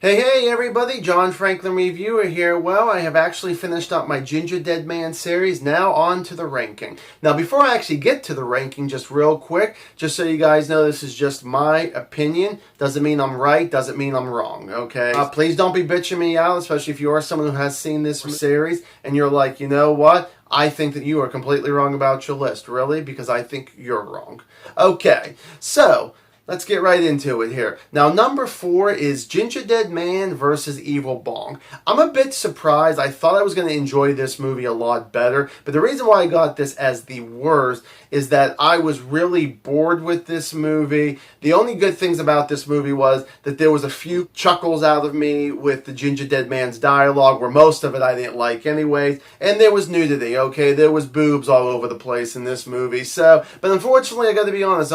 Hey everybody, John Franklin Reviewer here. Well, I have actually finished up my Gingerdead Man series. Now on to the ranking. Now before I actually get to the ranking, just real quick, just so you guys know this is just my opinion. Doesn't mean I'm right, doesn't mean I'm wrong, okay? Please don't be bitching me out, especially if you are someone who has seen this series and you're like, you know what? I think that you are completely wrong about your list. Really? Because I think you're wrong. Okay, so let's get right into it here. Now, number 4 is Gingerdead Man versus Evil Bong. I'm a bit surprised. I thought I was going to enjoy this movie a lot better, but the reason why I got this as the worst is that I was really bored with this movie. The only good things about this movie was that there was a few chuckles out of me with the Gingerdead Man's dialogue, where most of it I didn't like anyways, and there was nudity, okay? There was boobs all over the place in this movie, so, but unfortunately, I gotta be honest,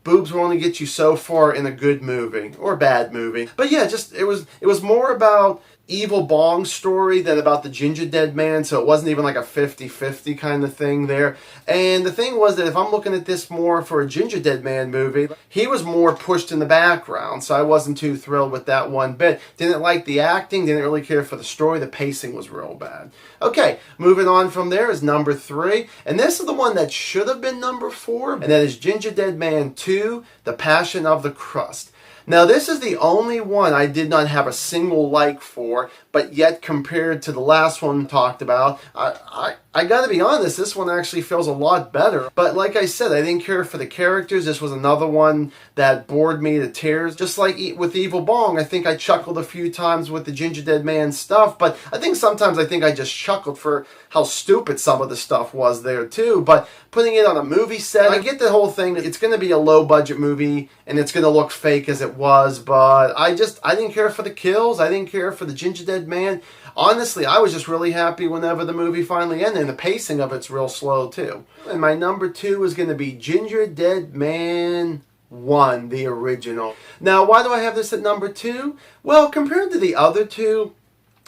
boobs will only get you so far in a good movie or bad movie. But yeah, just it was more about Evil Bong's story than about the Gingerdead Man, so it wasn't even like a 50-50 kind of thing there. And the thing was that if I'm looking at this more for a Gingerdead Man movie, he was more pushed in the background, so I wasn't too thrilled with that one bit. Didn't like the acting, didn't really care for the story, the pacing was real bad. Okay, moving on from there is number 3, and this is the one that should have been number 4, and that is Gingerdead Man 2, The Passion of the Crust. Now, this is the only one I did not have a single like for, but yet compared to the last one talked about, I gotta be honest, this one actually feels a lot better. But like I said, I didn't care for the characters. This was another one that bored me to tears. Just like with Evil Bong, I think I chuckled a few times with the Gingerdead Man stuff, but I think sometimes I just chuckled for how stupid some of the stuff was there too. But putting it on a movie set, I get the whole thing. It's going to be a low-budget movie, and it's going to look fake as it was, but I didn't care for the kills. I didn't care for the Gingerdead Man. Honestly, I was just really happy whenever the movie finally ended, and the pacing of it's real slow too. And my number 2 is going to be Gingerdead Man 1, the original. Now, why do I have this at number 2? Well, compared to the other two,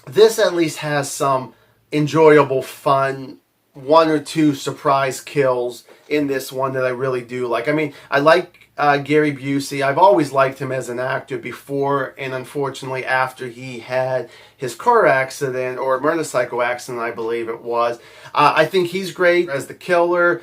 this at least has some enjoyable fun, 1 or 2 surprise kills in this one that I really do like. I mean, I like Gary Busey. I've always liked him as an actor before and unfortunately after he had his car accident or motorcycle accident, I believe it was. I think he's great as the killer,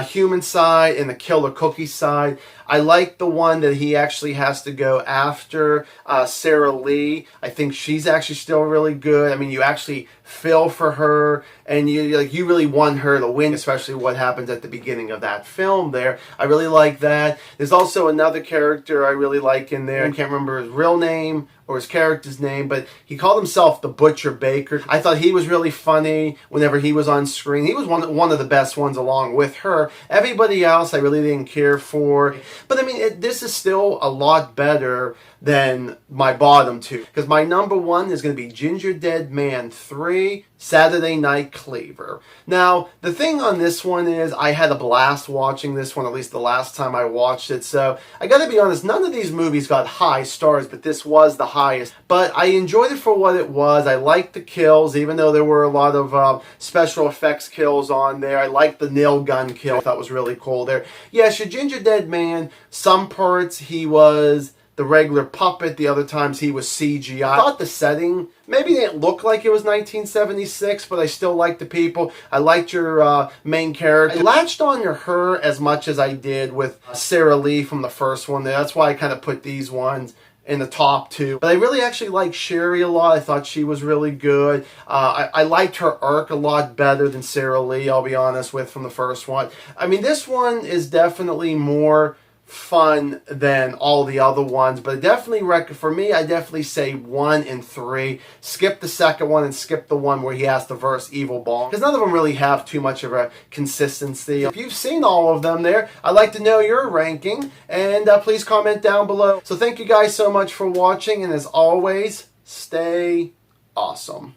human side and the killer cookie side. I like the one that he actually has to go after Sarah Lee. I think she's actually still really good. I mean, you actually feel for her, and you really want her to win, especially what happens at the beginning of that film there. I really like that. There's also another character I really like in there. I can't remember his real name or his character's name, but he called himself the Butcher Baker. I thought he was really funny whenever he was on screen. He was one of the best ones along with her. Everybody else I really didn't care for. But I mean, this is still a lot better than my bottom 2. Because my number 1 is going to be Gingerdead Man 3, Saturday Night Cleaver. Now, the thing on this one is I had a blast watching this one, at least the last time I watched it. So, I gotta be honest, none of these movies got high stars, but this was the highest. But I enjoyed it for what it was. I liked the kills, even though there were a lot of special effects kills on there. I liked the nail gun kill. I thought was really cool there. Yes, your Gingerdead Man, some parts he was the regular puppet, the other times he was CGI. I thought the setting maybe didn't look like it was 1976, but I still liked the people. I liked your main character. I latched on to her as much as I did with Sarah Lee from the first one. That's why I kind of put these ones in the top 2. But I really actually liked Sherry a lot. I thought she was really good. I liked her arc a lot better than Sarah Lee, I'll be honest with, from the first one. I mean, this one is definitely more fun than all the other ones, but definitely for me, I definitely say 1 and 3. Skip the second one and skip the one where he has to verse Evil Bong, because none of them really have too much of a consistency. If you've seen all of them there, I'd like to know your ranking, and please comment down below. So thank you guys so much for watching, and as always, stay awesome.